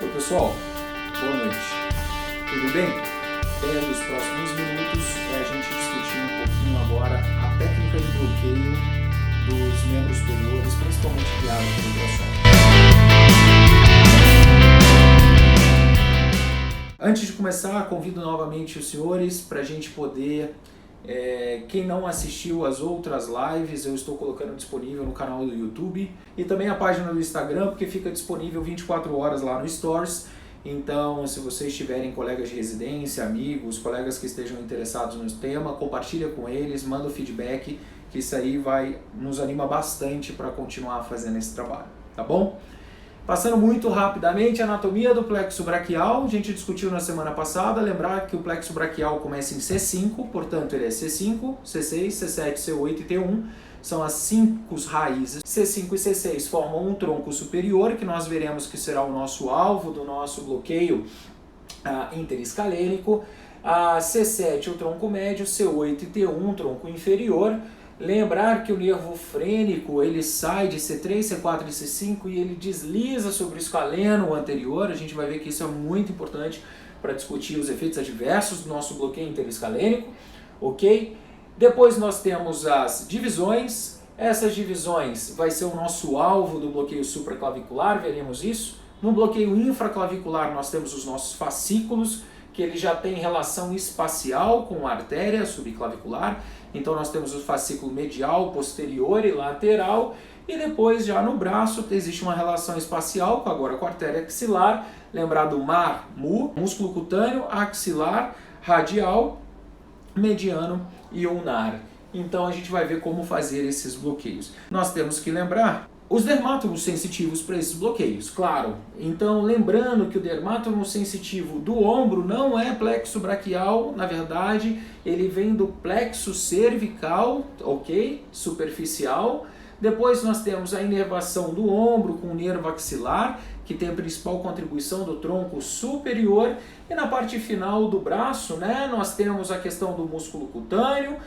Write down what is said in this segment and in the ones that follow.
Oi pessoal, boa noite, tudo bem? Pega os próximos minutos para a gente discutir um pouquinho agora a técnica de bloqueio dos membros superiores, principalmente guiados pelo ultrassom. Antes de começar, convido novamente os senhores para a gente poder, quem não assistiu às outras lives, eu estou colocando disponível no canal do YouTube e também a página do Instagram, porque fica disponível 24 horas lá no Stories. Então, se vocês tiverem colegas de residência, amigos, colegas que estejam interessados no tema, compartilha com eles, manda o feedback, que isso aí nos anima bastante para continuar fazendo esse trabalho, tá bom? Passando muito rapidamente, a anatomia do plexo braquial, a gente discutiu na semana passada, lembrar que o plexo braquial começa em C5, portanto ele é C5, C6, C7, C8 e T1, são as 5 raízes. C5 e C6 formam um tronco superior, que nós veremos que será o nosso alvo do nosso bloqueio interescalênico, a C7 o tronco médio, C8 e T1 o tronco inferior. Lembrar que o nervo frênico ele sai de C3, C4 e C5 e ele desliza sobre o escaleno anterior. A gente vai ver que isso é muito importante para discutir os efeitos adversos do nosso bloqueio interescalênico, ok? Depois nós temos as divisões. Essas divisões vai ser o nosso alvo do bloqueio supraclavicular, veremos isso. No bloqueio infraclavicular nós temos os nossos fascículos, que ele já tem relação espacial com a artéria subclavicular. Então nós temos o fascículo medial, posterior e lateral, e depois já no braço existe uma relação espacial agora com a artéria axilar, lembrar do MAR-MU, músculo cutâneo, axilar, radial, mediano e ulnar. Então a gente vai ver como fazer esses bloqueios. Nós temos que lembrar os dermátomos sensitivos para esses bloqueios, claro. Então, lembrando que o dermátomo sensitivo do ombro não é plexo braquial, na verdade, ele vem do plexo cervical, ok? Superficial. Depois nós temos a inervação do ombro com o nervo axilar, que tem a principal contribuição do tronco superior. E na parte final do braço, né, nós temos a questão do músculo cutâneo,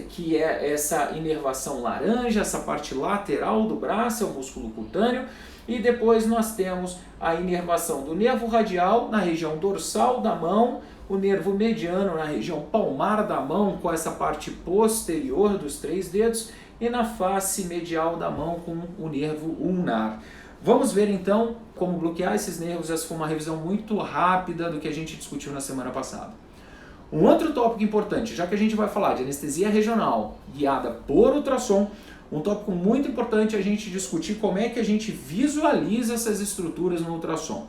que é essa inervação laranja, essa parte lateral do braço, é o músculo cutâneo. E depois nós temos a inervação do nervo radial na região dorsal da mão, o nervo mediano na região palmar da mão, com essa parte posterior dos 3 dedos, e na face medial da mão com o nervo ulnar. Vamos ver então como bloquear esses nervos. Essa foi uma revisão muito rápida do que a gente discutiu na semana passada. Um outro tópico importante, já que a gente vai falar de anestesia regional guiada por ultrassom, um tópico muito importante é a gente discutir como é que a gente visualiza essas estruturas no ultrassom.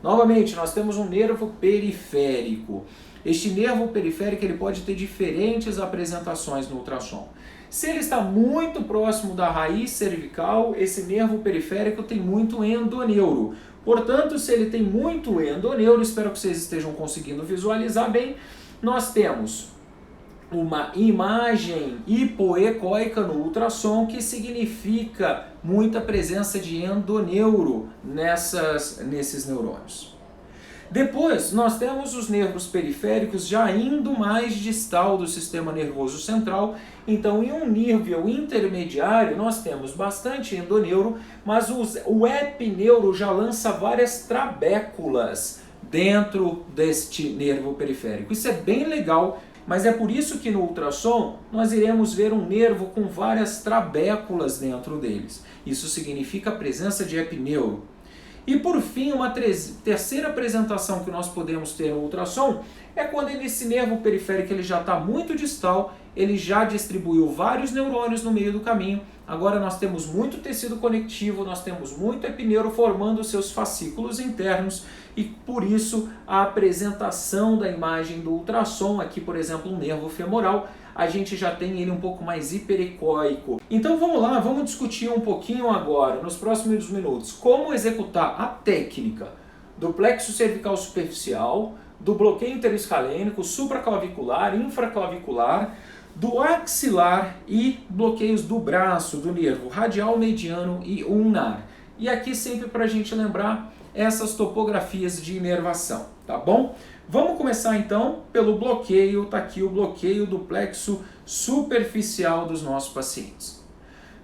Novamente, nós temos um nervo periférico. Este nervo periférico ele pode ter diferentes apresentações no ultrassom. Se ele está muito próximo da raiz cervical, esse nervo periférico tem muito endoneuro. Portanto, se ele tem muito endoneuro, espero que vocês estejam conseguindo visualizar bem, nós temos uma imagem hipoecóica no ultrassom, que significa muita presença de endoneuro nesses neurônios. Depois, nós temos os nervos periféricos já indo mais distal do sistema nervoso central. Então, em um nível intermediário, nós temos bastante endoneuro, mas o epineuro já lança várias trabéculas dentro deste nervo periférico. Isso é bem legal, mas é por isso que no ultrassom nós iremos ver um nervo com várias trabéculas dentro deles. Isso significa a presença de epineuro. E por fim, uma terceira apresentação que nós podemos ter no ultrassom é quando esse nervo periférico ele já está muito distal, ele já distribuiu vários neurônios no meio do caminho. Agora nós temos muito tecido conectivo, nós temos muito epineuro formando seus fascículos internos, e por isso a apresentação da imagem do ultrassom, aqui por exemplo um nervo femoral, a gente já tem ele um pouco mais hiperecóico. Então vamos lá, vamos discutir um pouquinho agora, nos próximos minutos, como executar a técnica do plexo cervical superficial, do bloqueio interescalênico, supraclavicular, infraclavicular, do axilar e bloqueios do braço, do nervo radial, mediano e ulnar. E aqui sempre para a gente lembrar essas topografias de inervação, tá bom? Vamos começar então pelo bloqueio, tá aqui o bloqueio do plexo superficial dos nossos pacientes.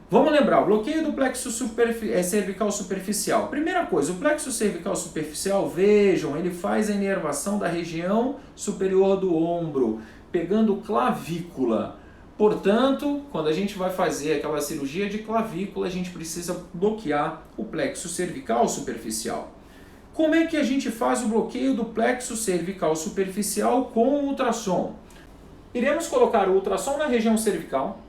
Vamos lembrar, o bloqueio do plexo cervical superficial. Primeira coisa, o plexo cervical superficial, vejam, ele faz a inervação da região superior do ombro, pegando clavícula. Portanto, quando a gente vai fazer aquela cirurgia de clavícula, a gente precisa bloquear o plexo cervical superficial. Como é que a gente faz o bloqueio do plexo cervical superficial com ultrassom? Iremos colocar o ultrassom na região cervical.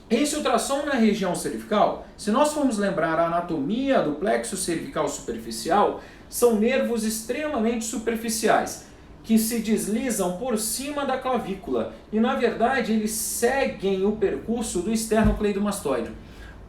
Esse ultrassom na região cervical, se nós formos lembrar a anatomia do plexo cervical superficial, são nervos extremamente superficiais, que se deslizam por cima da clavícula e, na verdade, eles seguem o percurso do esternocleidomastoide.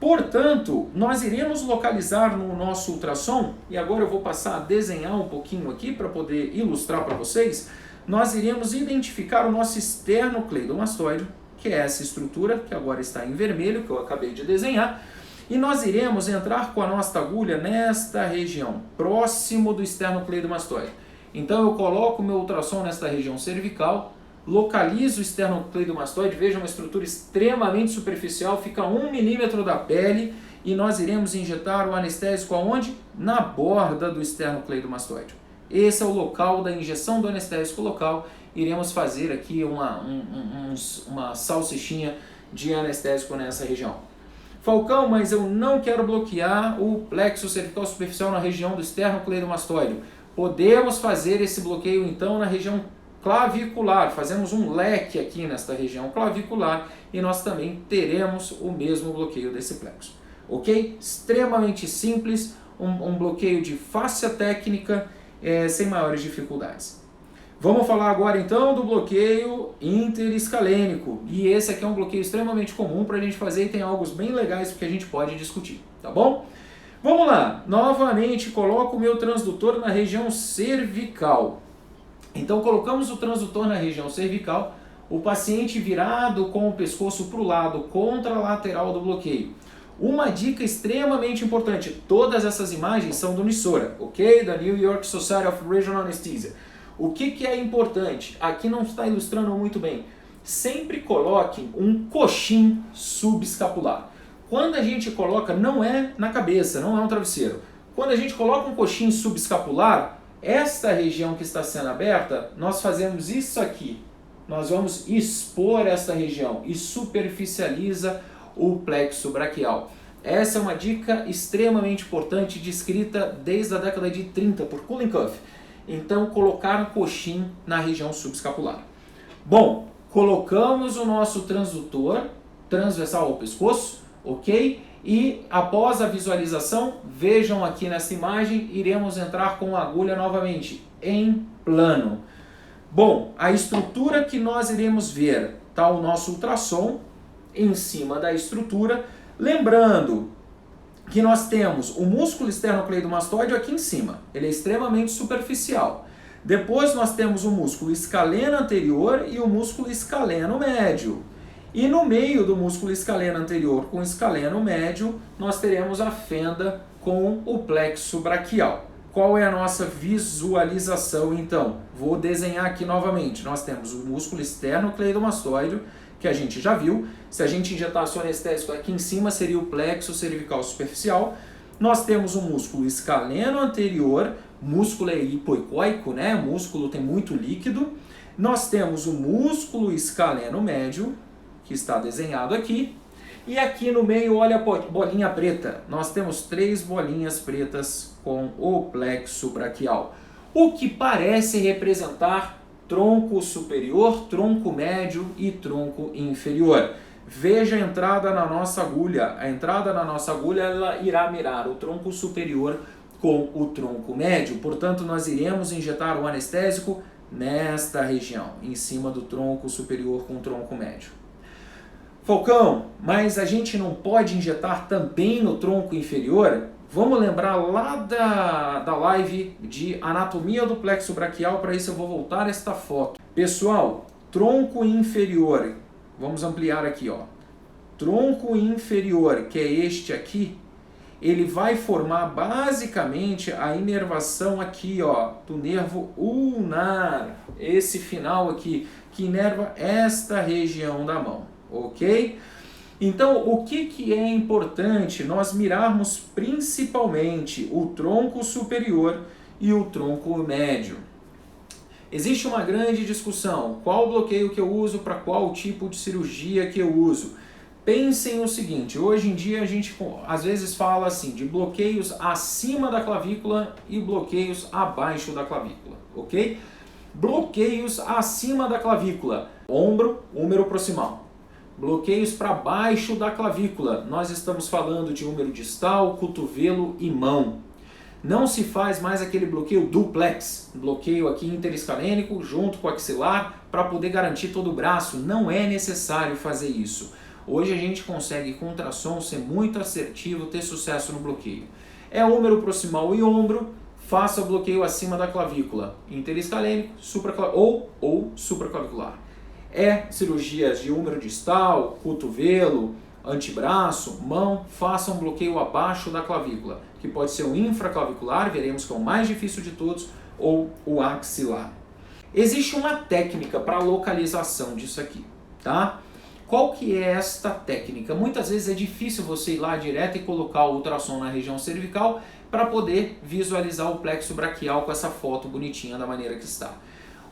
Portanto, nós iremos localizar no nosso ultrassom, e agora eu vou passar a desenhar um pouquinho aqui para poder ilustrar para vocês, nós iremos identificar o nosso esternocleidomastoide, que é essa estrutura que agora está em vermelho, que eu acabei de desenhar, e nós iremos entrar com a nossa agulha nesta região, próximo do esternocleidomastoide. Então eu coloco o meu ultrassom nesta região cervical, localizo o esternocleidomastoide, veja uma estrutura extremamente superficial, fica a 1 milímetro da pele, e nós iremos injetar o anestésico aonde? Na borda do esternocleidomastoide. Esse é o local da injeção do anestésico local. Iremos fazer aqui uma salsichinha de anestésico nessa região. Falcão, mas eu não quero bloquear o plexo cervical superficial na região do esternocleidomastoide. Podemos fazer esse bloqueio então na região clavicular. Fazemos um leque aqui nesta região clavicular e nós também teremos o mesmo bloqueio desse plexo. Ok? Extremamente simples, um bloqueio de fácil técnica, sem maiores dificuldades. Vamos falar agora então do bloqueio interescalênico. E esse aqui é um bloqueio extremamente comum para a gente fazer e tem algo bem legais que a gente pode discutir, tá bom? Vamos lá, novamente coloco o meu transdutor na região cervical. Então colocamos o transdutor na região cervical, o paciente virado com o pescoço para o lado, contralateral do bloqueio. Uma dica extremamente importante, todas essas imagens são do Nissora, ok? Da New York Society of Regional Anesthesia. O que é importante? Aqui não está ilustrando muito bem. Sempre coloque um coxim subescapular. Quando a gente coloca, não é na cabeça, não é um travesseiro. Quando a gente coloca um coxim subescapular, esta região que está sendo aberta, nós fazemos isso aqui. Nós vamos expor esta região e superficializa o plexo braquial. Essa é uma dica extremamente importante, descrita desde a década de 30 por Kulinkoff. Então, colocar um coxim na região subescapular. Bom, colocamos o nosso transdutor transversal ao pescoço, ok? E após a visualização, vejam aqui nessa imagem, iremos entrar com a agulha novamente em plano. Bom, a estrutura que nós iremos ver, tá o nosso ultrassom em cima da estrutura, lembrando que nós temos o músculo esternocleidomastoide aqui em cima, ele é extremamente superficial. Depois nós temos o músculo escaleno anterior e o músculo escaleno médio. E no meio do músculo escaleno anterior com o escaleno médio, nós teremos a fenda com o plexo braquial. Qual é a nossa visualização então? Vou desenhar aqui novamente. Nós temos o músculo esternocleidomastoide, que a gente já viu. Se a gente injetasse o anestésico aqui em cima, seria o plexo cervical superficial. Nós temos o músculo escaleno anterior, músculo é hipoicóico, né? O músculo tem muito líquido. Nós temos o músculo escaleno médio, que está desenhado aqui. E aqui no meio, olha a bolinha preta. Nós temos 3 bolinhas pretas com o plexo braquial, o que parece representar tronco superior, tronco médio e tronco inferior. Veja a entrada na nossa agulha. A entrada na nossa agulha ela irá mirar o tronco superior com o tronco médio. Portanto, nós iremos injetar o anestésico nesta região, em cima do tronco superior com o tronco médio. Falcão, mas a gente não pode injetar também no tronco inferior? Vamos lembrar lá da live de anatomia do plexo braquial, para isso eu vou voltar esta foto. Pessoal, tronco inferior, vamos ampliar aqui, ó. Tronco inferior, que é este aqui, ele vai formar basicamente a inervação aqui, ó, do nervo ulnar, esse final aqui, que inerva esta região da mão, ok? Então, o que é importante nós mirarmos principalmente o tronco superior e o tronco médio. Existe uma grande discussão, qual bloqueio que eu uso para qual tipo de cirurgia que eu uso. Pensem o seguinte, hoje em dia a gente às vezes fala assim de bloqueios acima da clavícula e bloqueios abaixo da clavícula, ok? Bloqueios acima da clavícula, ombro, húmero proximal. Bloqueios para baixo da clavícula, nós estamos falando de húmero distal, cotovelo e mão. Não se faz mais aquele bloqueio duplex, bloqueio aqui interescalênico junto com o axilar para poder garantir todo o braço. Não é necessário fazer isso. Hoje a gente consegue com ultrassom ser muito assertivo, ter sucesso no bloqueio. É húmero proximal e ombro, faça o bloqueio acima da clavícula, interescalênico ou supraclavicular. É cirurgias de húmero distal, cotovelo, antebraço, mão, faça um bloqueio abaixo da clavícula, que pode ser o infraclavicular, veremos que é o mais difícil de todos, ou o axilar. Existe uma técnica para localização disso aqui, tá? Qual que é esta técnica? Muitas vezes é difícil você ir lá direto e colocar o ultrassom na região cervical para poder visualizar o plexo braquial com essa foto bonitinha da maneira que está.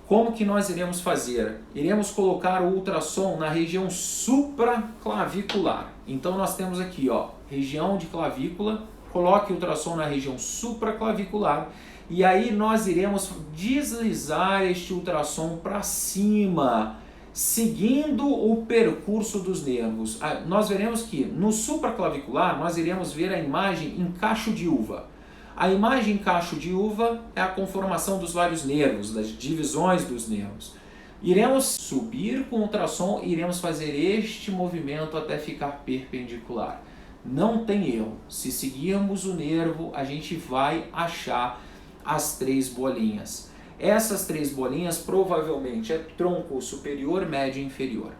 Como que nós iremos fazer? Iremos colocar o ultrassom na região supraclavicular. Então nós temos aqui, ó, região de clavícula, coloque o ultrassom na região supraclavicular e aí nós iremos deslizar este ultrassom para cima, seguindo o percurso dos nervos. Nós veremos que no supraclavicular nós iremos ver a imagem em cacho de uva. A imagem em cacho de uva é a conformação dos vários nervos, das divisões dos nervos. Iremos subir com o ultrassom e iremos fazer este movimento até ficar perpendicular. Não tem erro. Se seguirmos o nervo, a gente vai achar as 3 bolinhas. Essas 3 bolinhas provavelmente é tronco superior, médio e inferior.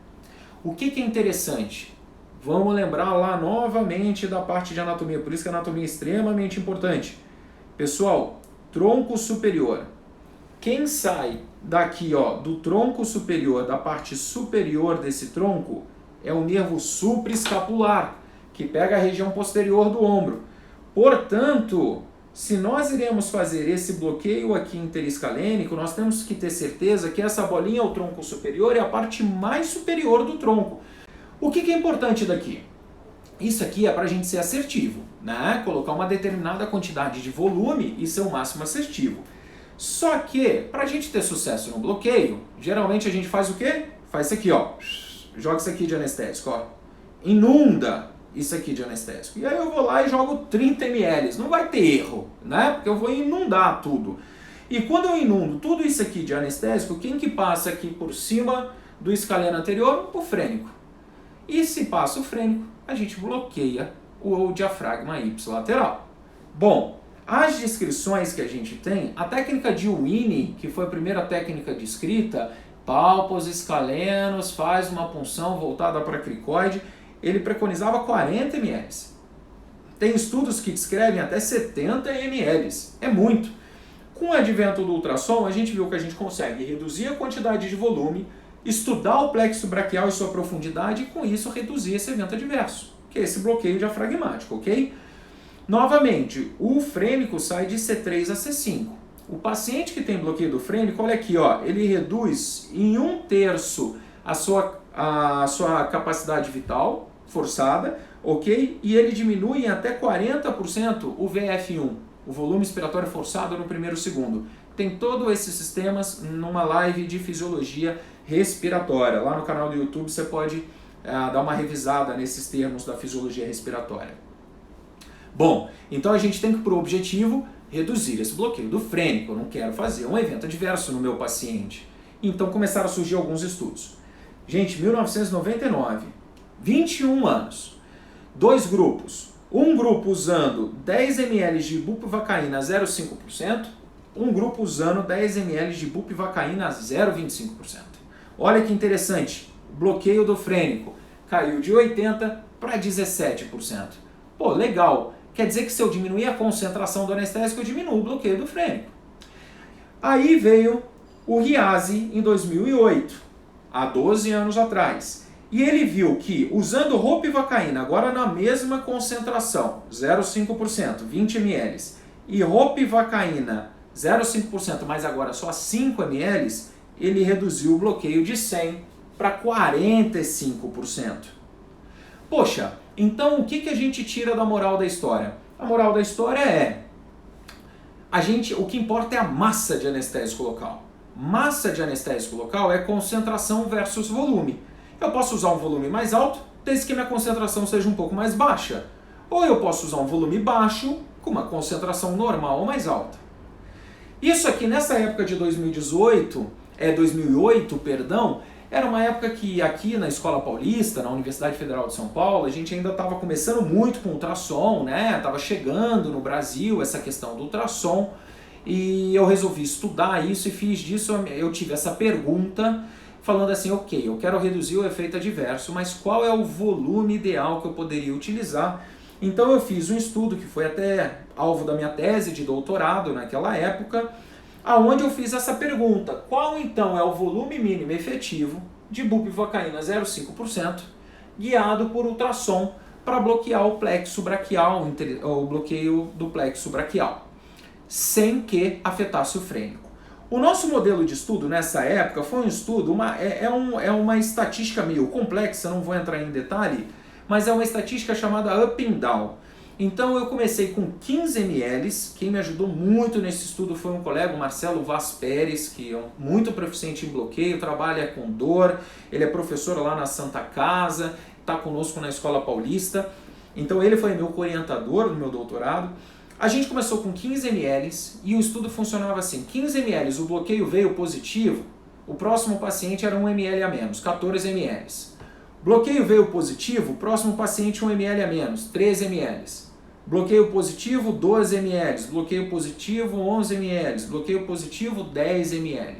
O que é interessante? Vamos lembrar lá novamente da parte de anatomia, por isso que a anatomia é extremamente importante. Pessoal, tronco superior. Quem sai daqui, ó, do tronco superior, da parte superior desse tronco, é o nervo supraescapular, que pega a região posterior do ombro. Portanto, se nós iremos fazer esse bloqueio aqui interescalênico, nós temos que ter certeza que essa bolinha é o tronco superior e a parte mais superior do tronco. O que é importante daqui? Isso aqui é para a gente ser assertivo, né? Colocar uma determinada quantidade de volume e ser o máximo assertivo. Só que, para a gente ter sucesso no bloqueio, geralmente a gente faz o quê? Faz isso aqui, ó. Joga isso aqui de anestésico, ó. Inunda isso aqui de anestésico. E aí eu vou lá e jogo 30 ml. Não vai ter erro, né? Porque eu vou inundar tudo. E quando eu inundo tudo isso aqui de anestésico, quem que passa aqui por cima do escaleno anterior? O frênico. E se passa o frênico, a gente bloqueia o diafragma ipsilateral. Bom, as descrições que a gente tem, a técnica de Winnie, que foi a primeira técnica descrita, palpa os escalenos, faz uma punção voltada para a cricoide, ele preconizava 40 ml. Tem estudos que descrevem até 70 ml. É muito. Com o advento do ultrassom, a gente viu que a gente consegue reduzir a quantidade de volume, estudar o plexo braquial e sua profundidade e com isso reduzir esse evento adverso, que é esse bloqueio diafragmático, ok? Novamente, o frênico sai de C3 a C5. O paciente que tem bloqueio do frênico, olha aqui, ó, ele reduz em 1/3 a sua capacidade vital forçada, ok? E ele diminui em até 40% o VF1, o volume expiratório forçado no primeiro segundo. Tem todos esses sistemas numa live de fisiologia respiratória. Lá no canal do YouTube você pode dar uma revisada nesses termos da fisiologia respiratória. Bom, então a gente tem que, por objetivo, reduzir esse bloqueio do frênico. Eu não quero fazer um evento adverso no meu paciente. Então começaram a surgir alguns estudos. Gente, 1999, 21 anos, 2 grupos. Um grupo usando 10 ml de bupivacaína 0,5%, um grupo usando 10 ml de bupivacaína 0,25%. Olha que interessante, o bloqueio do frênico caiu de 80% para 17%. Pô, legal. Quer dizer que se eu diminuir a concentração do anestésico, eu diminuo o bloqueio do frênico. Aí veio o Riase em 2008, há 12 anos atrás. E ele viu que usando ropivacaína, agora na mesma concentração, 0,5%, 20 ml, e ropivacaína 0,5%, mas agora só 5 ml, ele reduziu o bloqueio de 100 para 45%. Poxa, então o que a gente tira da moral da história? A moral da história é, o que importa é a massa de anestésico local. Massa de anestésico local é concentração versus volume. Eu posso usar um volume mais alto, desde que minha concentração seja um pouco mais baixa. Ou eu posso usar um volume baixo, com uma concentração normal ou mais alta. Isso aqui, nessa época de 2008, era uma época que aqui na Escola Paulista, na Universidade Federal de São Paulo, a gente ainda estava começando muito com ultrassom, né? Estava chegando no Brasil essa questão do ultrassom, e eu resolvi estudar isso e fiz disso, eu tive essa pergunta, falando assim, ok, eu quero reduzir o efeito adverso, mas qual é o volume ideal que eu poderia utilizar? Então eu fiz um estudo que foi até alvo da minha tese de doutorado naquela época, aonde eu fiz essa pergunta, qual então é o volume mínimo efetivo de bupivacaína 0,5% guiado por ultrassom para bloquear o plexo braquial, o bloqueio do plexo braquial, sem que afetasse o frênico. O nosso modelo de estudo nessa época foi um estudo, uma estatística meio complexa, não vou entrar em detalhe, mas é uma estatística chamada up and down. Então eu comecei com 15 ml, quem me ajudou muito nesse estudo foi um colega, o Marcelo Vaz Pérez, que é muito proficiente em bloqueio, trabalha com dor, ele é professor lá na Santa Casa, está conosco na Escola Paulista, então ele foi meu orientador no meu doutorado. A gente começou com 15 ml e o estudo funcionava assim, 15 ml, o bloqueio veio positivo, o próximo paciente era 1 ml a menos, 14 ml. Bloqueio veio positivo, o próximo paciente 1 ml a menos, 13 ml. Bloqueio positivo, 12 ml. Bloqueio positivo, 11 ml. Bloqueio positivo, 10 ml.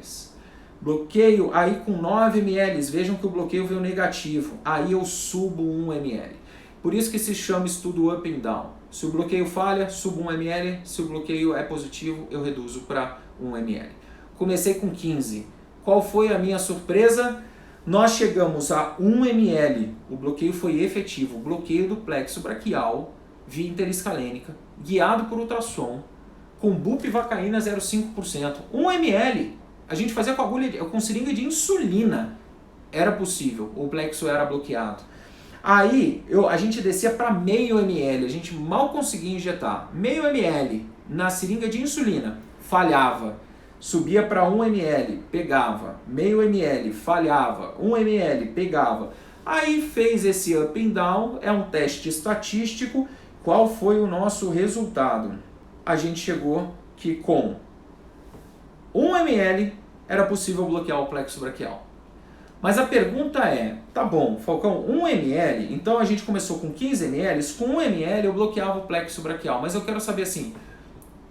Bloqueio aí com 9 ml, vejam que o bloqueio veio negativo, aí eu subo 1 ml. Por isso que se chama estudo up and down. Se o bloqueio falha, subo 1 ml, se o bloqueio é positivo, eu reduzo para 1 ml. Comecei com 15. Qual foi a minha surpresa? Nós chegamos a 1 ml, o bloqueio foi efetivo, o bloqueio do plexo braquial via interiscalênica, guiado por ultrassom, com bupivacaína 0,5%. 1 ml, a gente fazia com agulha, com seringa de insulina, era possível, o plexo era bloqueado. Aí a gente descia para meio ml, a gente mal conseguia injetar. Meio ml na seringa de insulina, falhava. Subia para 1 ml, pegava. Meio ml, falhava. 1 ml, pegava. Aí fez esse up and down, é um teste estatístico. Qual foi o nosso resultado? A gente chegou que com 1 ml era possível bloquear o plexo braquial. Mas a pergunta é, tá bom, Falcão, 1 ml, então a gente começou com 15 ml, com 1 ml eu bloqueava o plexo braquial, mas eu quero saber assim,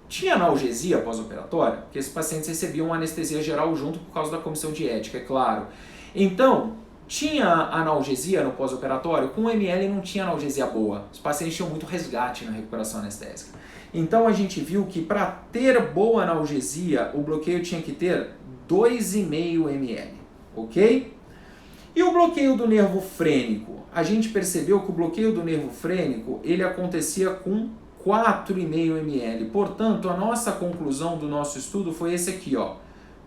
tinha analgesia pós-operatória? Porque esses pacientes recebiam anestesia geral junto por causa da comissão de ética, é claro. Então, tinha analgesia no pós-operatório? Com 1 ml não tinha analgesia boa, os pacientes tinham muito resgate na recuperação anestésica. Então a gente viu que para ter boa analgesia, o bloqueio tinha que ter 2,5 ml, ok? E o bloqueio do nervo frênico? A gente percebeu que o bloqueio do nervo frênico ele acontecia com 4,5 ml. Portanto, a nossa conclusão do nosso estudo foi esse aqui, ó.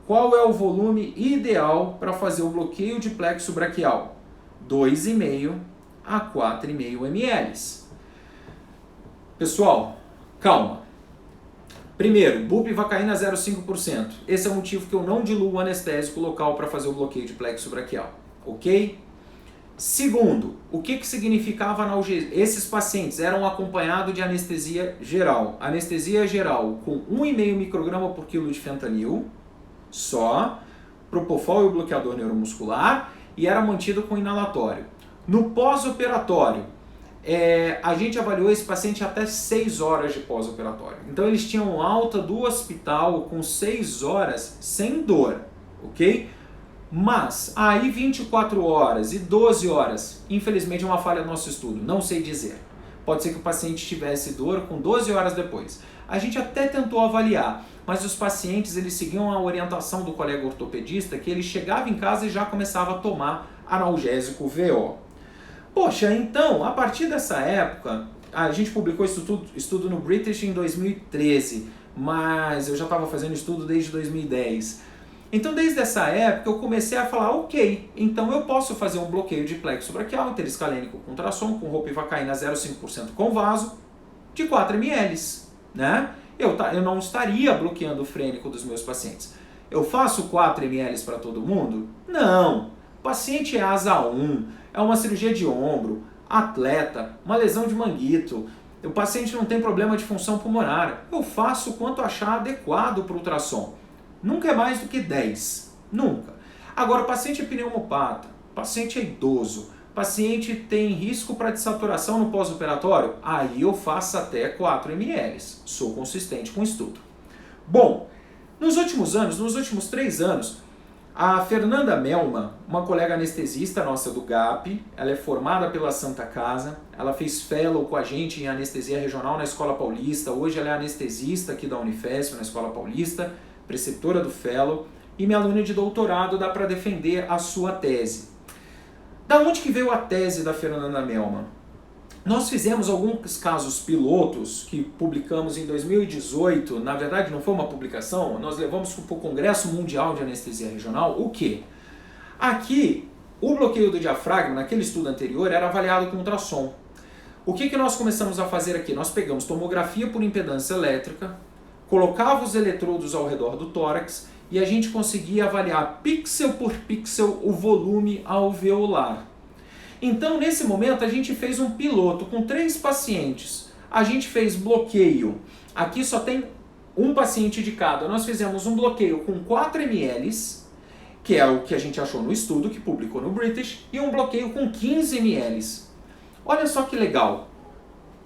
Qual é o volume ideal para fazer o bloqueio de plexo braquial? 2,5 a 4,5 ml. Pessoal, calma. Primeiro, bupivacaína 0,5%. Esse é o motivo que eu não diluo o anestésico local para fazer o bloqueio de plexo braquial. Ok? Segundo, o que significava analgesia? Esses pacientes eram acompanhados de anestesia geral. Anestesia geral com 1,5 micrograma por quilo de fentanil, só, propofol e o bloqueador neuromuscular, e era mantido com inalatório. No pós-operatório, a gente avaliou esse paciente até 6 horas de pós-operatório. Então eles tinham alta do hospital com 6 horas sem dor, ok? Mas aí 24 horas e 12 horas, infelizmente é uma falha do nosso estudo, não sei dizer. Pode ser que o paciente tivesse dor com 12 horas depois. A gente até tentou avaliar, mas os pacientes eles seguiam a orientação do colega ortopedista que ele chegava em casa e já começava a tomar analgésico VO. Poxa, então, a partir dessa época, a gente publicou estudo no British em 2013, mas eu já estava fazendo estudo desde 2010. Então, desde essa época, eu comecei a falar, ok, então eu posso fazer um bloqueio de plexo braquial interescalênico com ultrassom, com ropivacaína 0,5% com vaso, de 4 ml, né? Eu não estaria bloqueando o frênico dos meus pacientes. Eu faço 4 ml para todo mundo? Não. O paciente é asa 1, é uma cirurgia de ombro, atleta, uma lesão de manguito, o paciente não tem problema de função pulmonar. Eu faço o quanto achar adequado para o ultrassom. Nunca é mais do que 10. Nunca. Agora, o paciente é pneumopata, o paciente é idoso, o paciente tem risco para dessaturação no pós-operatório, aí eu faço até 4 ml. Sou consistente com o estudo. Bom, nos últimos 3 anos, a Fernanda Melma, uma colega anestesista nossa do GAP, ela é formada pela Santa Casa, ela fez fellow com a gente em anestesia regional na Escola Paulista, hoje ela é anestesista aqui da Unifesp, na Escola Paulista, preceptora do fellow, e minha aluna de doutorado dá para defender a sua tese. Da onde que veio a tese da Fernanda Melma? Nós fizemos alguns casos pilotos que publicamos em 2018, na verdade não foi uma publicação, nós levamos para o Congresso Mundial de Anestesia Regional, o quê? Aqui, o bloqueio do diafragma, naquele estudo anterior, era avaliado com ultrassom. O que nós começamos a fazer aqui? Nós pegamos tomografia por impedância elétrica, colocava os eletrodos ao redor do tórax e a gente conseguia avaliar pixel por pixel o volume alveolar. Então, nesse momento, a gente fez um piloto com 3 pacientes. A gente fez bloqueio. Aqui só tem um paciente de cada. Nós fizemos um bloqueio com 4 ml, que é o que a gente achou no estudo, que publicou no British, e um bloqueio com 15 ml. Olha só que legal.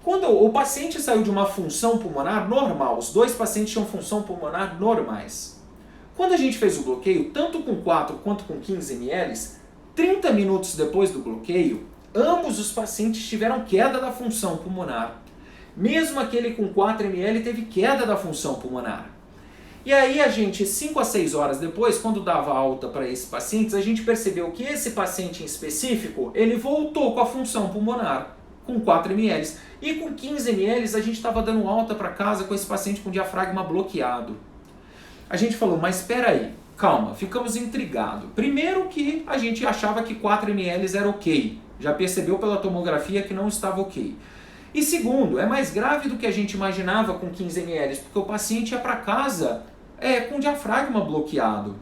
Quando o paciente saiu de uma função pulmonar normal, os 2 pacientes tinham função pulmonar normais. Quando a gente fez o bloqueio, tanto com 4 quanto com 15 ml, 30 minutos depois do bloqueio, ambos os pacientes tiveram queda da função pulmonar. Mesmo aquele com 4 ml teve queda da função pulmonar. E aí a gente, 5 a 6 horas depois, quando dava alta para esses pacientes, a gente percebeu que esse paciente em específico, ele voltou com a função pulmonar, com 4 ml. E com 15 ml a gente estava dando alta para casa com esse paciente com diafragma bloqueado. A gente falou, mas espera aí, calma, ficamos intrigados. Primeiro que a gente achava que 4 ml era ok, já percebeu pela tomografia que não estava ok. E segundo, é mais grave do que a gente imaginava com 15 ml, porque o paciente ia para casa com diafragma bloqueado.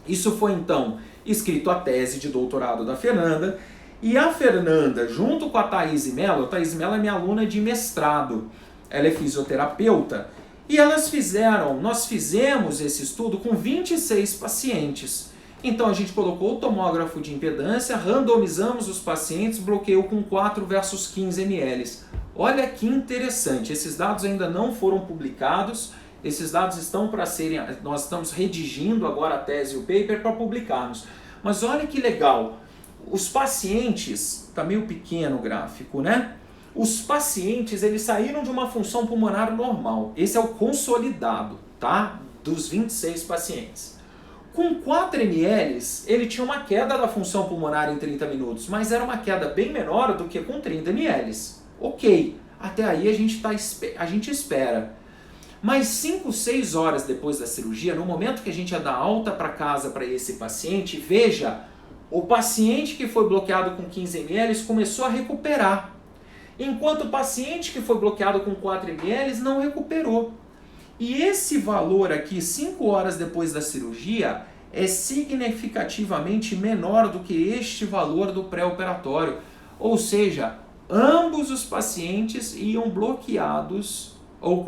Isso foi então escrito a tese de doutorado da Fernanda, e a Fernanda, junto com a Thaís Mello é minha aluna de mestrado, ela é fisioterapeuta, e nós fizemos esse estudo com 26 pacientes. Então a gente colocou o tomógrafo de impedância, randomizamos os pacientes, bloqueou com 4 versus 15 ml. Olha que interessante, esses dados ainda não foram publicados, esses dados estão para serem, nós estamos redigindo agora a tese e o paper para publicarmos. Mas olha que legal, os pacientes, está meio pequeno o gráfico, né? Os pacientes, eles saíram de uma função pulmonar normal. Esse é o consolidado, tá? Dos 26 pacientes. Com 4 ml, ele tinha uma queda da função pulmonar em 30 minutos, mas era uma queda bem menor do que com 30 ml. Ok, até aí a gente espera. Mas 5, 6 horas depois da cirurgia, no momento que a gente ia dar alta para casa para esse paciente, veja, o paciente que foi bloqueado com 15 ml começou a recuperar. Enquanto o paciente que foi bloqueado com 4 ml não recuperou. E esse valor aqui, 5 horas depois da cirurgia, é significativamente menor do que este valor do pré-operatório. Ou seja, ambos os pacientes iam bloqueados, ou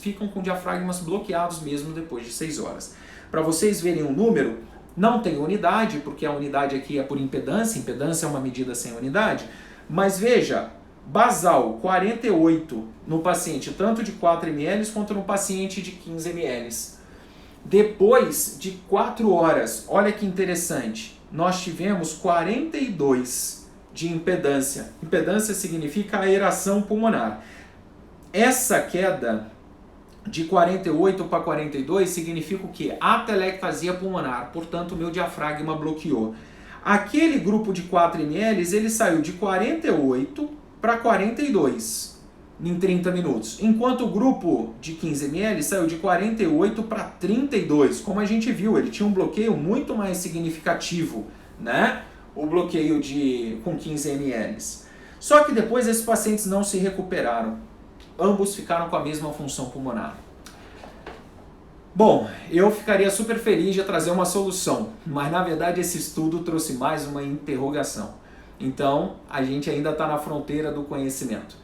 ficam com diafragmas bloqueados mesmo depois de 6 horas. Para vocês verem o número, não tem unidade, porque a unidade aqui é por impedância, impedância é uma medida sem unidade, mas veja, basal 48 no paciente tanto de 4 ml quanto no paciente de 15 ml. Depois de 4 horas, olha que interessante, nós tivemos 42 de impedância. Impedância significa aeração pulmonar. Essa queda de 48 para 42 significa o quê? Atelectasia pulmonar, portanto o meu diafragma bloqueou. Aquele grupo de 4 ml, ele saiu de 48 para 42 em 30 minutos. Enquanto o grupo de 15 ml saiu de 48 para 32. Como a gente viu, ele tinha um bloqueio muito mais significativo, né? O bloqueio com 15 ml. Só que depois esses pacientes não se recuperaram. Ambos ficaram com a mesma função pulmonar. Bom, eu ficaria super feliz de trazer uma solução, mas na verdade esse estudo trouxe mais uma interrogação. Então, a gente ainda está na fronteira do conhecimento.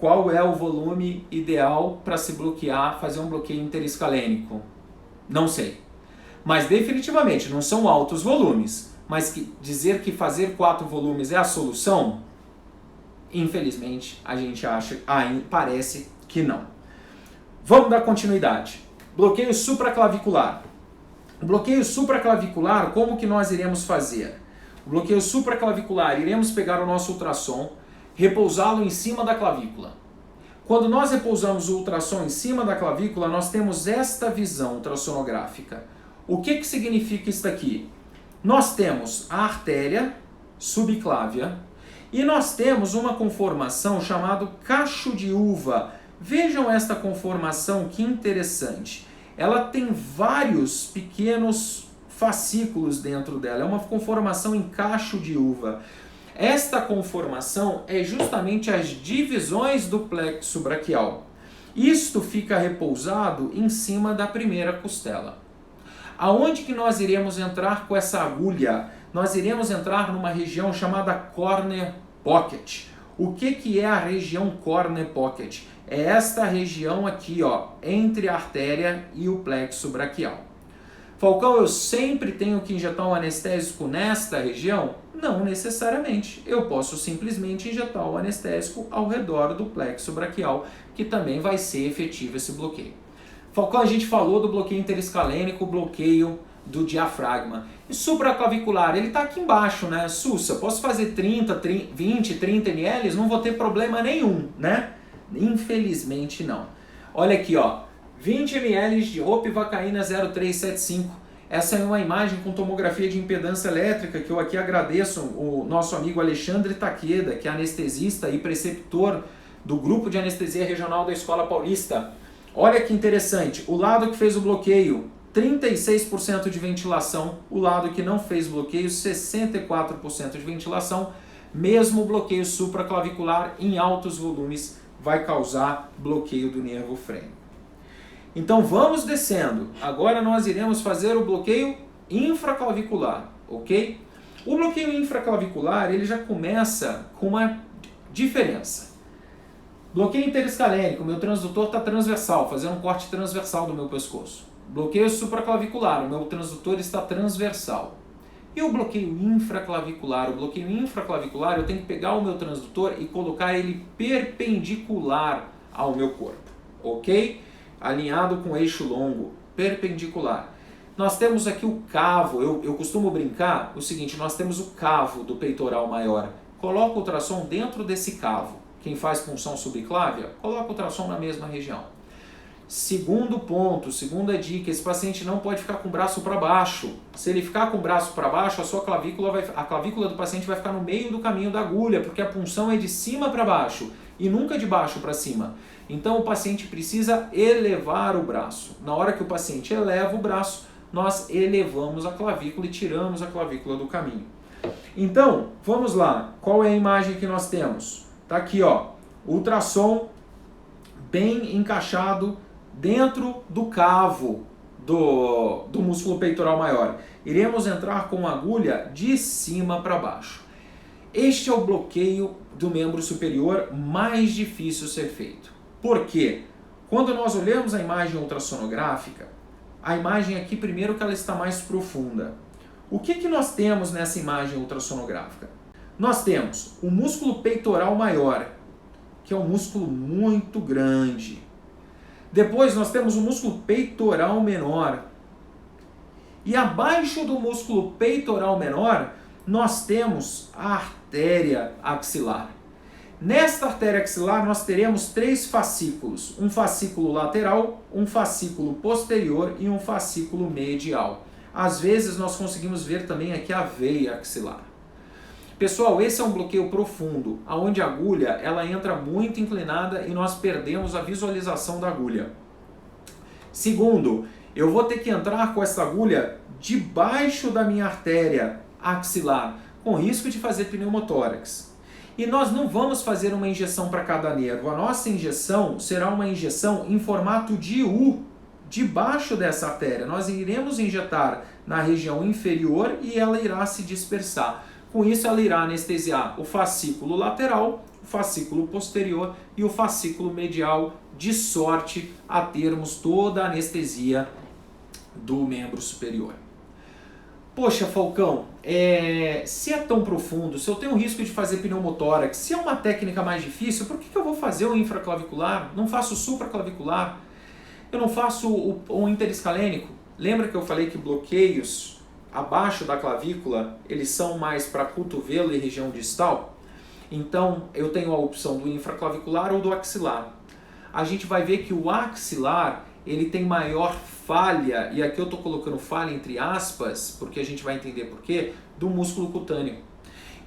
Qual é o volume ideal para se bloquear, fazer um bloqueio interescalênico? Não sei. Mas definitivamente não são altos volumes. Mas dizer que fazer 4 volumes é a solução? Infelizmente, a gente acha, parece que não. Vamos dar continuidade. Bloqueio supraclavicular. O bloqueio supraclavicular, como que nós iremos fazer? O bloqueio supraclavicular, iremos pegar o nosso ultrassom, repousá-lo em cima da clavícula. Quando nós repousamos o ultrassom em cima da clavícula, nós temos esta visão ultrassonográfica. O que significa isso aqui? Nós temos a artéria subclávia e nós temos uma conformação chamada cacho de uva. Vejam esta conformação, que interessante. Ela tem vários pequenos fascículos dentro dela, é uma conformação em cacho de uva. Esta conformação é justamente as divisões do plexo braquial. Isto fica repousado em cima da primeira costela. Aonde que nós iremos entrar com essa agulha? Nós iremos entrar numa região chamada corner pocket. O que é a região corner pocket? É esta região aqui, ó, entre a artéria e o plexo braquial. Falcão, eu sempre tenho que injetar um anestésico nesta região? Não necessariamente. Eu posso simplesmente injetar o anestésico ao redor do plexo braquial, que também vai ser efetivo esse bloqueio. Falcão, a gente falou do bloqueio interescalênico, bloqueio do diafragma. E supraclavicular, ele está aqui embaixo, né? Sussa, posso fazer 20, 30 ml? Não vou ter problema nenhum, né? Infelizmente não. Olha aqui, ó, 20 ml de ropivacaína 0375. Essa é uma imagem com tomografia de impedância elétrica que eu aqui agradeço o nosso amigo Alexandre Takeda, que é anestesista e preceptor do grupo de anestesia regional da Escola Paulista. Olha que interessante, o lado que fez o bloqueio, 36% de ventilação, o lado que não fez bloqueio, 64% de ventilação. Mesmo o bloqueio supraclavicular em altos volumes vai causar bloqueio do nervo frênico. Então vamos descendo. Agora nós iremos fazer o bloqueio infraclavicular, ok? O bloqueio infraclavicular, ele já começa com uma diferença. Bloqueio interescalênico, meu transdutor está transversal, fazendo um corte transversal do meu pescoço. Bloqueio supraclavicular, o meu transdutor está transversal. E o bloqueio infraclavicular? O bloqueio infraclavicular, eu tenho que pegar o meu transdutor e colocar ele perpendicular ao meu corpo, ok? Alinhado com o eixo longo, perpendicular. Nós temos aqui o cavo, eu costumo brincar o seguinte, nós temos o cavo do peitoral maior. Coloca o ultrassom dentro desse cavo. Quem faz punção subclávia, coloca o ultrassom na mesma região. Segundo ponto, segunda dica, esse paciente não pode ficar com o braço para baixo. Se ele ficar com o braço para baixo, a clavícula do paciente vai ficar no meio do caminho da agulha, porque a punção é de cima para baixo e nunca de baixo para cima. Então o paciente precisa elevar o braço. Na hora que o paciente eleva o braço, nós elevamos a clavícula e tiramos a clavícula do caminho. Então, vamos lá. Qual é a imagem que nós temos? Tá aqui, ó, ultrassom bem encaixado dentro do cavo do músculo peitoral maior. Iremos entrar com a agulha de cima para baixo. Este é o bloqueio do membro superior mais difícil ser feito. Por quê? Quando nós olhamos a imagem ultrassonográfica, a imagem aqui, primeiro que ela está mais profunda. O que nós temos nessa imagem ultrassonográfica? Nós temos o músculo peitoral maior, que é um músculo muito grande. Depois nós temos o músculo peitoral menor. E abaixo do músculo peitoral menor, nós temos a artéria axilar. Nesta artéria axilar nós teremos 3 fascículos, um fascículo lateral, um fascículo posterior e um fascículo medial. Às vezes nós conseguimos ver também aqui a veia axilar. Pessoal, esse é um bloqueio profundo, onde a agulha ela entra muito inclinada e nós perdemos a visualização da agulha. Segundo, eu vou ter que entrar com essa agulha debaixo da minha artéria axilar, com risco de fazer pneumotórax. E nós não vamos fazer uma injeção para cada nervo. A nossa injeção será uma injeção em formato de U, debaixo dessa artéria. Nós iremos injetar na região inferior e ela irá se dispersar. Com isso, ela irá anestesiar o fascículo lateral, o fascículo posterior e o fascículo medial, de sorte a termos toda a anestesia do membro superior. Poxa, Falcão, se é tão profundo, se eu tenho risco de fazer pneumotórax, se é uma técnica mais difícil, por que eu vou fazer o infraclavicular? Não faço o supraclavicular? Eu não faço o interescalênico? Lembra que eu falei que bloqueios abaixo da clavícula, eles são mais para cotovelo e região distal? Então, eu tenho a opção do infraclavicular ou do axilar. A gente vai ver que o axilar, ele tem maior falha, e aqui eu estou colocando falha entre aspas, porque a gente vai entender por quê, do músculo cutâneo.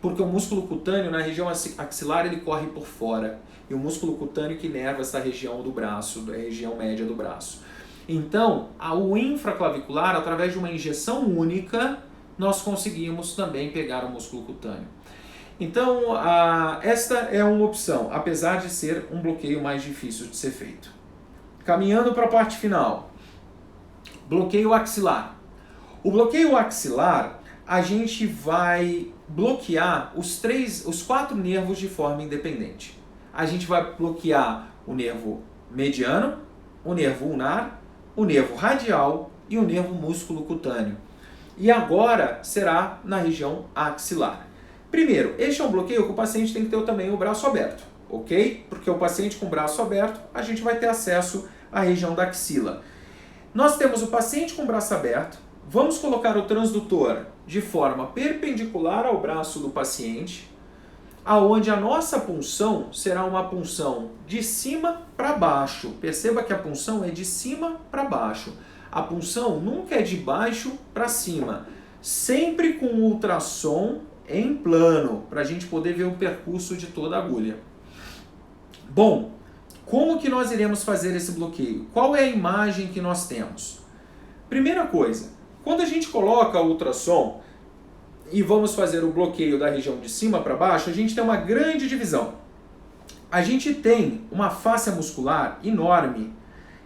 Porque o músculo cutâneo, na região axilar, ele corre por fora. E o músculo cutâneo que inerva essa região do braço, da região média do braço. Então, o infraclavicular, através de uma injeção única, nós conseguimos também pegar o músculo cutâneo. Então, esta é uma opção, apesar de ser um bloqueio mais difícil de ser feito. Caminhando para a parte final. Bloqueio axilar. O bloqueio axilar, a gente vai bloquear os 4 nervos de forma independente. A gente vai bloquear o nervo mediano, o nervo ulnar, o nervo radial e o nervo músculo cutâneo. E agora será na região axilar. Primeiro, este é um bloqueio que o paciente tem que ter também o braço aberto, ok? Porque o paciente com o braço aberto, a gente vai ter acesso à região da axila. Nós temos o paciente com o braço aberto, vamos colocar o transdutor de forma perpendicular ao braço do paciente, aonde a nossa punção será uma punção de cima para baixo. Perceba que a punção é de cima para baixo. A punção nunca é de baixo para cima, sempre com ultrassom em plano, para a gente poder ver o percurso de toda a agulha. Bom, como que nós iremos fazer esse bloqueio? Qual é a imagem que nós temos? Primeira coisa, quando a gente coloca o ultrassom e vamos fazer o bloqueio da região de cima para baixo, a gente tem uma grande divisão. A gente tem uma fáscia muscular enorme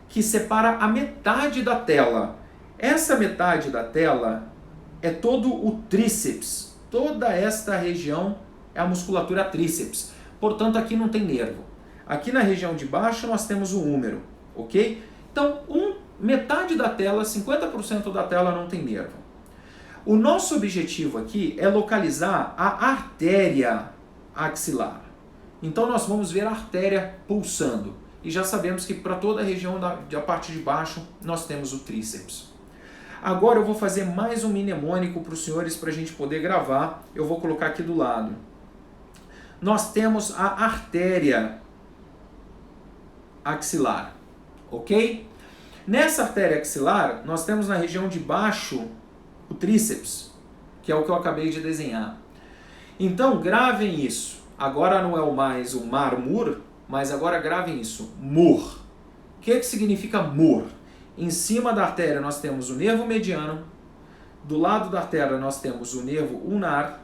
que separa a metade da tela. Essa metade da tela é todo o tríceps. Toda esta região é a musculatura tríceps. Portanto, aqui não tem nervo. Aqui na região de baixo nós temos o húmero, ok? Então, metade da tela, 50% da tela não tem nervo. O nosso objetivo aqui é localizar a artéria axilar. Então nós vamos ver a artéria pulsando. E já sabemos que para toda a região da parte de baixo nós temos o tríceps. Agora eu vou fazer mais um mnemônico para os senhores para a gente poder gravar. Eu vou colocar aqui do lado. Nós temos a artéria axilar, ok? Nessa artéria axilar, nós temos na região de baixo o tríceps, que é o que eu acabei de desenhar. Então, gravem isso. Agora não é mais o marmur, mas agora gravem isso, mur. O que significa mur? Em cima da artéria nós temos o nervo mediano, do lado da artéria nós temos o nervo ulnar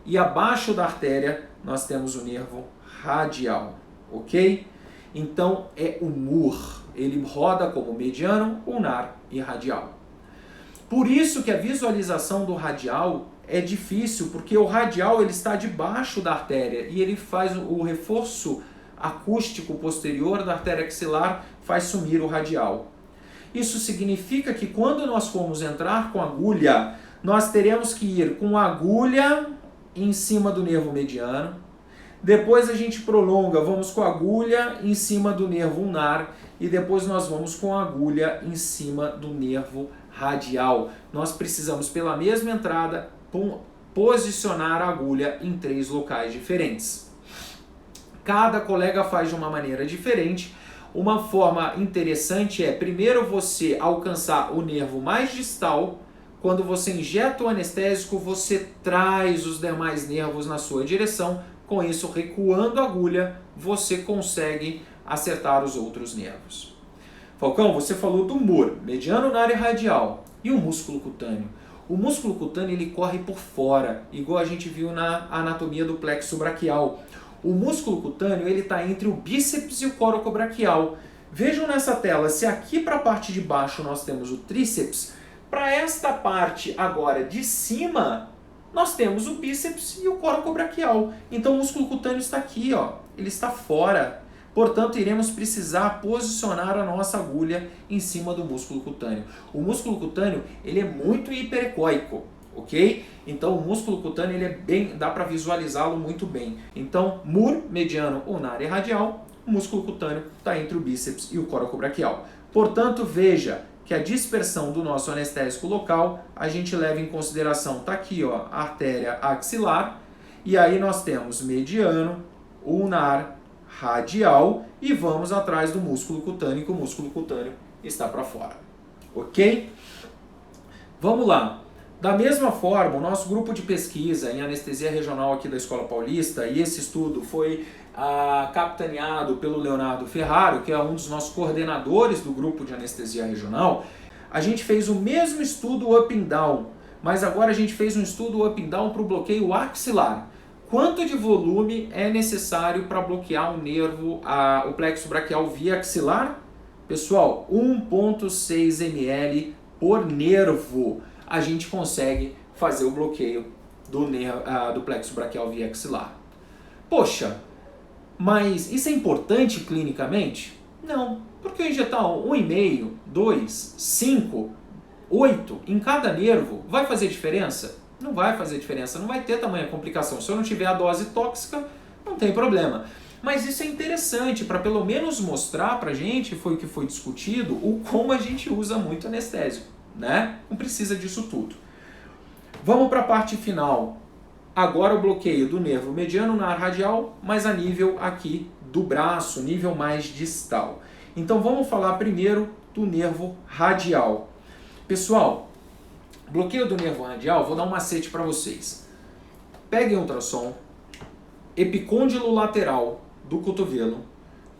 e abaixo da artéria nós temos o nervo radial, ok? Então é o mur, ele roda como mediano, ulnar e radial. Por isso que a visualização do radial é difícil, porque o radial ele está debaixo da artéria e ele faz o reforço acústico posterior da artéria axilar, faz sumir o radial. Isso significa que quando nós formos entrar com agulha, nós teremos que ir com a agulha em cima do nervo mediano, depois a gente prolonga, vamos com a agulha em cima do nervo ulnar e depois nós vamos com a agulha em cima do nervo radial. Nós precisamos, pela mesma entrada, posicionar a agulha em 3 locais diferentes. Cada colega faz de uma maneira diferente. Uma forma interessante é, primeiro você alcançar o nervo mais distal, quando você injeta o anestésico, você traz os demais nervos na sua direção. Com isso, recuando a agulha, você consegue acertar os outros nervos. Falcão, você falou do MUR, mediano na área radial, e o músculo cutâneo. O músculo cutâneo ele corre por fora, igual a gente viu na anatomia do plexo braquial. O músculo cutâneo ele está entre o bíceps e o coracobraquial. Vejam nessa tela, se aqui para a parte de baixo nós temos o tríceps, para esta parte agora de cima, nós temos o bíceps e o coracobraquial. Então o músculo cutâneo está aqui, ó, ele está fora. Portanto, iremos precisar posicionar a nossa agulha em cima do músculo cutâneo. O músculo cutâneo ele é muito hiperecóico, ok? Então o músculo cutâneo ele é bem, dá para visualizá-lo muito bem. Então, MUR, mediano ou na área radial, o músculo cutâneo está entre o bíceps e o coracobraquial. Portanto, veja que a dispersão do nosso anestésico local, a gente leva em consideração, está aqui, ó, a artéria axilar, e aí nós temos mediano, ulnar, radial, e vamos atrás do músculo cutâneo, que o músculo cutâneo está para fora. Ok? Vamos lá. Da mesma forma, o nosso grupo de pesquisa em anestesia regional aqui da Escola Paulista, e esse estudo foi capitaneado pelo Leonardo Ferraro, que é um dos nossos coordenadores do grupo de anestesia regional, a gente fez o mesmo estudo up and down, mas agora a gente fez um estudo up and down para o bloqueio axilar. Quanto de volume é necessário para bloquear um nervo, o plexo braquial via axilar? Pessoal, 1,6 ml por nervo a gente consegue fazer o bloqueio do plexo braquial via axilar. Poxa, mas isso é importante clinicamente? Não, porque eu injetar 1,5, 2, 5, 8 em cada nervo vai fazer diferença? Não vai fazer diferença, não vai ter tamanha complicação. Se eu não tiver a dose tóxica, não tem problema. Mas isso é interessante para pelo menos mostrar para a gente, foi o que foi discutido, o como a gente usa muito anestésico, né? Não precisa disso tudo. Vamos para a parte final. Agora o bloqueio do nervo mediano na área radial, mas a nível aqui do braço, nível mais distal. Então vamos falar primeiro do nervo radial. Pessoal, bloqueio do nervo radial, vou dar um macete para vocês. Peguem o ultrassom, epicôndilo lateral do cotovelo,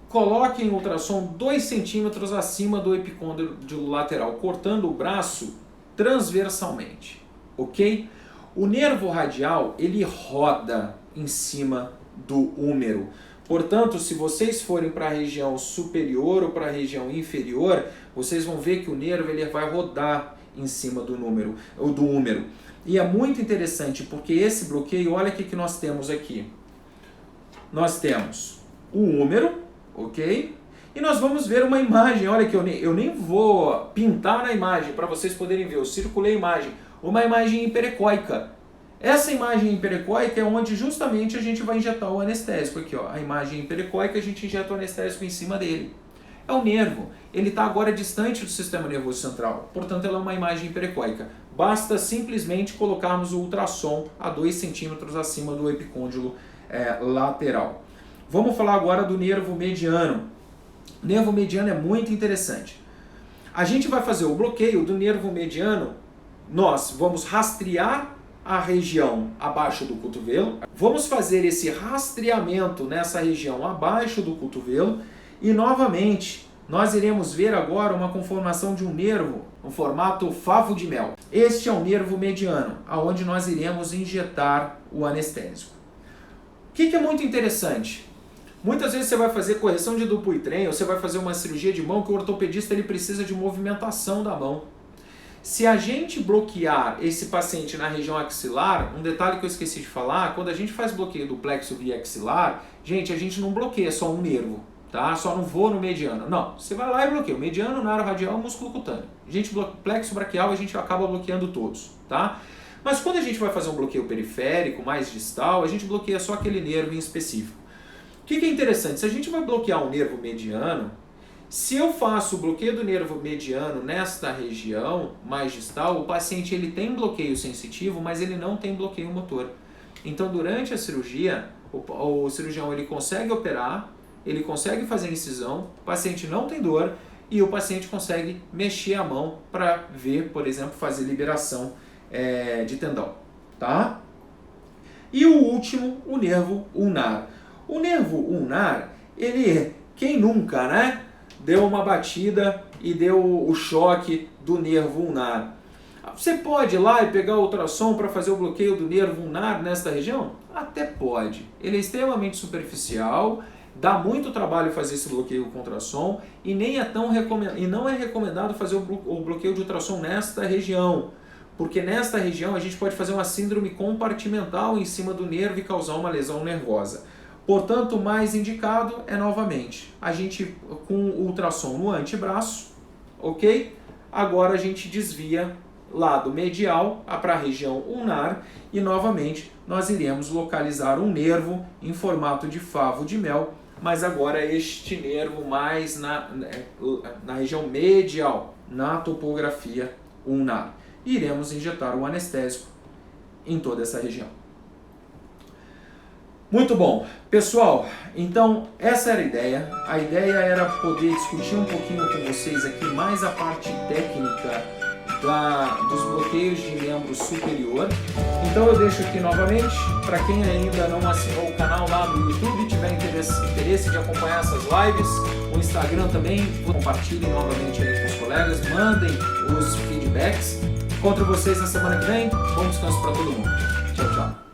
coloquem o ultrassom 2 centímetros acima do epicôndilo lateral, cortando o braço transversalmente, ok? O nervo radial, ele roda em cima do húmero. Portanto, se vocês forem para a região superior ou para a região inferior, vocês vão ver que o nervo ele vai rodar em cima do húmero. E é muito interessante porque esse bloqueio, olha o que nós temos aqui. Nós temos o húmero, ok? E nós vamos ver uma imagem, olha que eu nem vou pintar na imagem para vocês poderem ver, eu circulei a imagem, uma imagem hiperecóica. Essa imagem hiperecóica é onde justamente a gente vai injetar o anestésico aqui, ó. A imagem hiperecóica, a gente injeta o anestésico em cima dele. É o nervo, ele está agora distante do sistema nervoso central, portanto ela é uma imagem hiperecóica. Basta simplesmente colocarmos o ultrassom a 2 centímetros acima do epicôndilo lateral. Vamos falar agora do nervo mediano. O nervo mediano é muito interessante. A gente vai fazer o bloqueio do nervo mediano, nós vamos rastrear a região abaixo do cotovelo, vamos fazer esse rastreamento nessa região abaixo do cotovelo, e novamente, nós iremos ver agora uma conformação de um nervo no formato favo de mel. Este é o nervo mediano, aonde nós iremos injetar o anestésico. O que é muito interessante? Muitas vezes você vai fazer correção de Dupuytren, ou você vai fazer uma cirurgia de mão que o ortopedista ele precisa de movimentação da mão. Se a gente bloquear esse paciente na região axilar, um detalhe que eu esqueci de falar, quando a gente faz bloqueio do plexo via axilar, gente, a gente não bloqueia só um nervo. Tá? Só não vou no mediano. Não, você vai lá e bloqueia. O mediano, na área radial, músculo cutâneo. A gente plexo braquial, a gente acaba bloqueando todos, tá? Mas quando a gente vai fazer um bloqueio periférico, mais distal, a gente bloqueia só aquele nervo em específico. O que é interessante? Se a gente vai bloquear um nervo mediano, se eu faço o bloqueio do nervo mediano nesta região mais distal, o paciente ele tem bloqueio sensitivo, mas ele não tem bloqueio motor. Então, durante a cirurgia, o cirurgião ele consegue operar, ele consegue fazer incisão, o paciente não tem dor e o paciente consegue mexer a mão para ver, por exemplo, fazer liberação de tendão, tá? E o último, o nervo ulnar. O nervo ulnar, quem nunca, né, deu uma batida e deu o choque do nervo ulnar? Você pode ir lá e pegar o ultrassom para fazer o bloqueio do nervo ulnar nesta região? Até pode. Ele é extremamente superficial, dá muito trabalho fazer esse bloqueio com ultrassom e não é recomendado fazer o bloqueio de ultrassom nesta região, porque nesta região a gente pode fazer uma síndrome compartimental em cima do nervo e causar uma lesão nervosa. Portanto, o mais indicado é novamente a gente com o ultrassom no antebraço, ok? Agora a gente desvia lado medial para a região ulnar e novamente nós iremos localizar um nervo em formato de favo de mel, mas agora este nervo mais na região medial, na topografia ulnar. Iremos injetar o anestésico em toda essa região. Muito bom. Pessoal, então essa era a ideia. A ideia era poder discutir um pouquinho com vocês aqui mais a parte técnica dos bloqueios de membro superior. Então eu deixo aqui novamente, para quem ainda não assinou o canal lá no YouTube e tiver interesse de acompanhar essas lives, o Instagram também, compartilhem novamente aí com os colegas, mandem os feedbacks. Encontro vocês na semana que vem. Bom descanso para todo mundo. Tchau, tchau.